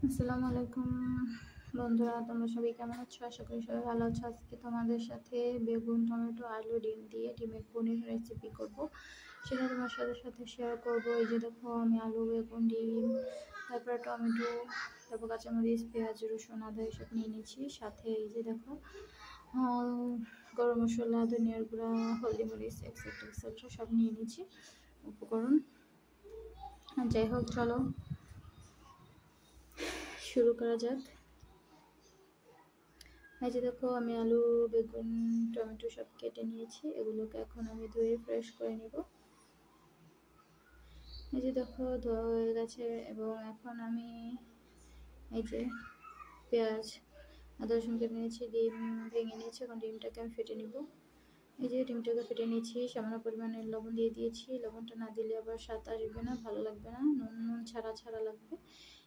আসসালামু আলাইকুম বন্ধুরা, তোমরা সবাই কেমন আছো? আশা করি সবাই ভালো আছো। আজকে তোমাদের সাথে বেগুন, টমেটো, আলু, ডিম দিয়ে ডিমের পনির রেসিপি করব, সেটা তোমার সাথে শেয়ার করব। এই যে দেখো, আমি আলু, বেগুন, ডিম, তারপরে টমেটো, তারপর কাঁচামরিচ, পেঁয়াজ, রসুন, আদা এসব নিয়ে নিয়েছি। সাথে এই যে দেখো, গরম মশলা, ধনিয়ার গুঁড়া, হলদি, মরিচ এক্সেট্রা এক্সেট্রা সব নিয়ে নিয়েছি উপকরণ। যাই হোক, চলো শুরু করা যাক। এই যে দেখো, আমি আলু, বেগুন, টমেটো সব কেটে নিয়েছি। এগুলোকে এখন আমি ধুয়ে ফ্রেশ করে নিব। এই যে দেখো, ধোয়া হয়ে গেছে। এবং এখন আমি এই যে পেঁয়াজ, আদা, রসুন কেটে নিয়েছি, ডিম ভেঙে নিয়েছি। এখন ডিমটাকে আমি ফেটে নিব। এই যে ডিমটাকে ফেটে নিয়েছি, সামান্য পরিমাণে লবণ দিয়ে দিয়েছি। লবণটা না দিলে আবার স্বাদ আসবে না, ভালো লাগবে না, নুন ছাড়া ছাড়া লাগবে।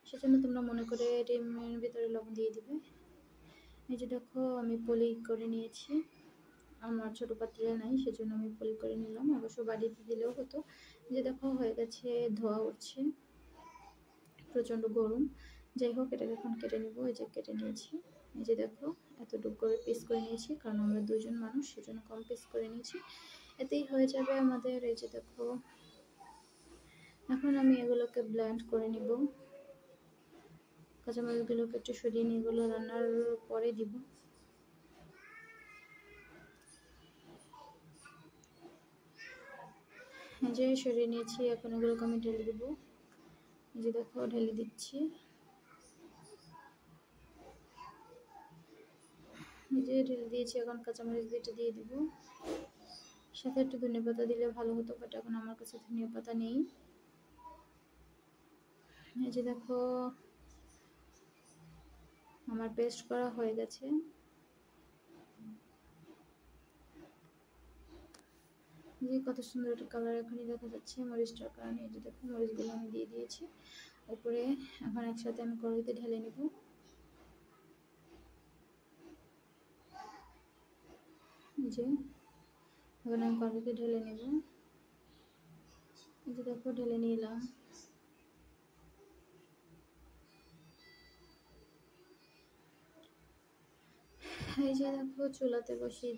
সেজন্য তোমরা মনে করে ডিমের ভিতরে লবণ দিয়ে দিবে। এই যে দেখো, আমি পলি করে নিয়েছি। আমার ছোটো পাত্রে নাই, সেজন্য আমি পলি করে নিলাম। অবশ্য বাড়িতে দিলেও হতো। যে দেখো, হয়ে গেছে, ধোয়া উঠছে, প্রচণ্ড গরম। যাই হোক, এটাকে এখন কেটে নেবো। এই যে কেটে নিয়েছি। এই যে দেখো, এতটুকু করে পিস করে নিয়েছি, কারণ আমরা দুজন মানুষ, সেজন্য কম পিস করে নিয়েছি। এতেই হয়ে যাবে আমাদের। এই যে দেখো, এখন আমি এগুলোকে ব্লেন্ড করে নিব। কাঁচামরিচগুলোকে একটু সরিয়ে নিয়ে এগুলো রান্নার পরে দিব। যে সরিয়ে নিয়েছি, এখন এগুলোকে আমি ঢেলে দেবো। এই যে দেখো, ঢেলে দিচ্ছি। এই যে ঢেলে দিয়েছি, এখন কাঁচামরিচ দুইটা দিয়ে দিব। সাথে একটু ধনিয়া পাতা দিলে ভালো হতো, বাট এখন আমার কাছে ধনিয়া পাতা নেই। এই যে দেখো, আমার পেস্ট করা হয়ে গেছে। যে কত সুন্দর একটা কালার এখনই দেখা যাচ্ছে মরিচটার কারণে। এই যে দেখো, মরিচগুলো আমি দিয়ে দিয়েছি উপরে। এখন একসাথে আমি কড়াইতে ঢেলে নেব। যে এখন আমি কড়াইতে ঢেলে নেব। এই যে দেখো, ঢেলে নিলাম। এই যে দেখো, চুলাতে বসিয়ে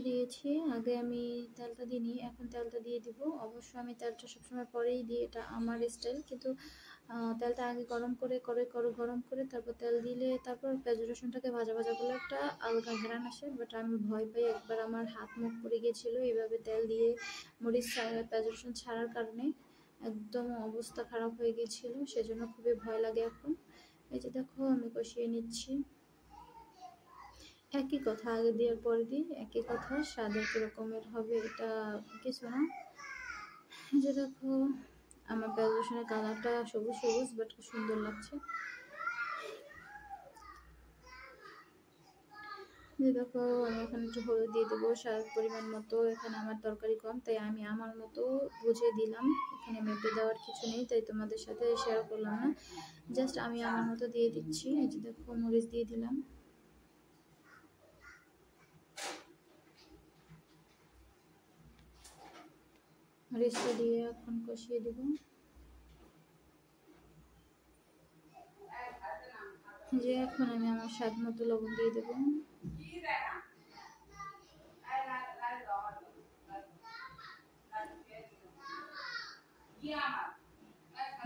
দিয়েছি। আগে আমি তেলটা দিইনি, এখন তেলটা দিয়ে দিব। অবশ্য আমি তেলটা সবসময় পরেই দিই, এটা আমার স্টাইল। কিন্তু তেলটা আগে গরম করে তারপর তেল দিলে, তারপর পেঁয়াজ রসুনটাকে ভাজা করলে একটা আলগা ঘ্রাণ আসে। বাট আমি ভয় পাই, একবার আমার হাত মুখ পড়ে গিয়েছিল এইভাবে তেল দিয়ে মরিচ পেঁয়াজ রসুন ছাড়ার কারণে। একদম অবস্থা খারাপ হয়ে গিয়েছিল, সেজন্য খুবই ভয় লাগে এখন। এই যে দেখো, আমি কষিয়ে নিচ্ছি। একই কথা, আগে দেওয়ার পরে দিই একই কথা, স্বাদ একই রকমের হবে, এটা কিছু না। যে দেখো, আমার পেঁয়াজ রসুনের কালারটা সবুজ সবুজ, বাট খুব সুন্দর লাগছে। যে দেখো, আমি এখানে একটু হলুদ দিয়ে দেবো স্বাদ পরিমাণ মতো। এখানে আমার তরকারি কম, তাই আমি আমার মতো বুঝে দিলাম। এখানে মেপে দেওয়ার কিছু নেই, তাই তোমাদের সাথে শেয়ার করলাম না। জাস্ট আমি আমার মতো দিয়ে দিচ্ছি। এই যে দেখো, মরিচ দিয়ে দিলাম। মরিচটা দিয়ে এখন কষিয়ে দেবো। যে এখন আমি আমার স্বাদ মতো লবণ দিয়ে দেবো।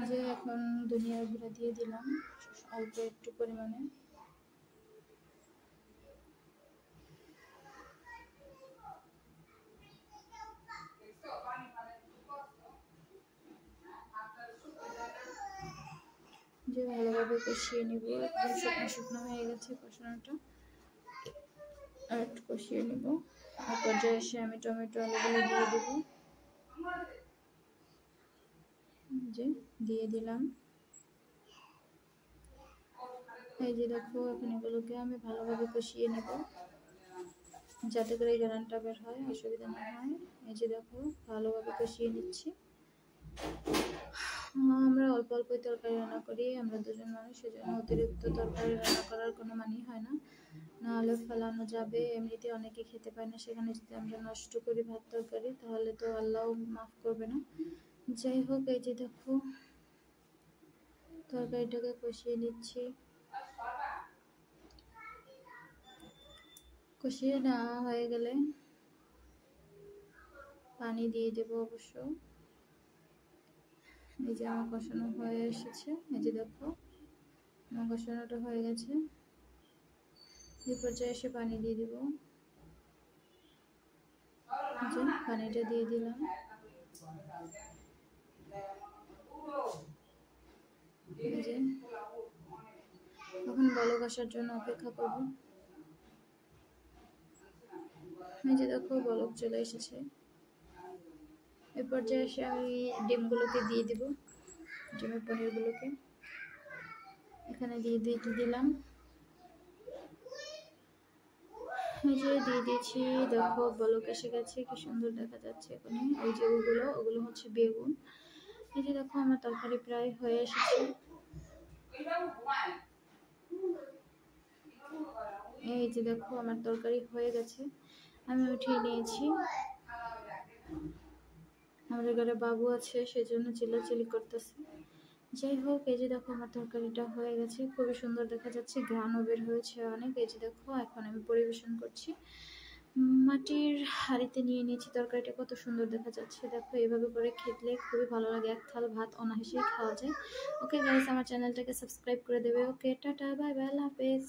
যে এখন ধনিয়ার গুঁড়া দিয়ে দিলাম অল্প একটু পরিমাণে। যে ভালোভাবে কষিয়ে নিব। একদম শুকনো শুকনো হয়ে গেছে কষানোটা, আর একটু কষিয়ে নিব। আর পর্যায়ে এসে আমি টমেটো আলুগুলো দিয়ে দেবো। যে দিয়ে দিলাম। এই যে দেখো, এখন এগুলোকে আমি ভালোভাবে কষিয়ে নেব, যাতে করে গ্রানটা বের হয়, অসুবিধা না হয়। এই যে দেখো, ভালোভাবে কষিয়ে নিচ্ছি। আমরা অল্প অল্পই তরকারি রান্না করি, আমরা দুজন মানুষ, সেজন্য অতিরিক্ত তরকারি রান্না করার কোনো মানেই হয় না। নাহলে ফেলানো যাবে, এমনিতে অনেকে খেতে পায় না, সেখানে যদি আমরা নষ্ট করি ভাত তরকারি, তাহলে তো আল্লাহ মাফ করবে না। যাই হোক, এই যে দেখো, তরকারিটাকে কষিয়ে নিচ্ছি। কষিয়ে নেওয়া হয়ে গেলে পানি দিয়ে দেব অবশ্য। এই যে আমার কষানো হয়ে এসেছে, এই যে দেখো আমার কষানোটা হয়ে গেছে। এই পর্যায়ে এসে পানি দিয়ে দিব। যে পানিটা দিয়ে দিলাম। এই যে এখন বলক আসার জন্য অপেক্ষা করব। এই যে দেখো বলক চলে এসেছে। এই পর্যায়ে এসে আমি ডিমগুলোকে দিয়ে দিব, ডিমের পনিরগুলোকে এখানে দিয়ে দিলাম। এই যে দিয়ে দিয়েছি, দেখো বলক এসে গেছে, কি সুন্দর দেখা যাচ্ছে এখানে। ওই যে ওগুলো হচ্ছে বেগুন। এই যে দেখো আমার তরকারি প্রায় হয়ে এসেছে। এই যে দেখো আমার তরকারি হয়ে গেছে, আমি উঠিয়ে নিয়েছি। আমাদের ঘরে বাবু আছে, সেজন্য চিল্লাচিল্লি করতেছে। যাই হোক, এই যে দেখো আমার তরকারিটা হয়ে গেছে, খুবই সুন্দর দেখা যাচ্ছে, ঘ্রাণও বের হয়েছে অনেক। এই যে দেখো এখন আমি পরিবেশন করছি। মাটির হাঁড়িতে নিয়ে নিয়েছি তরকারিটা, কত সুন্দর দেখা যাচ্ছে। দেখো এইভাবে করে খেতে খুবই ভালো লাগে, এক থাল ভাত অনায়াসেই খাওয়া যায়। ওকে গাইস, আমার চ্যানেলটাকে সাবস্ক্রাইব করে দেবে। ওকে, টাটা, বাই বাই, আল্লাহ হাফেজ।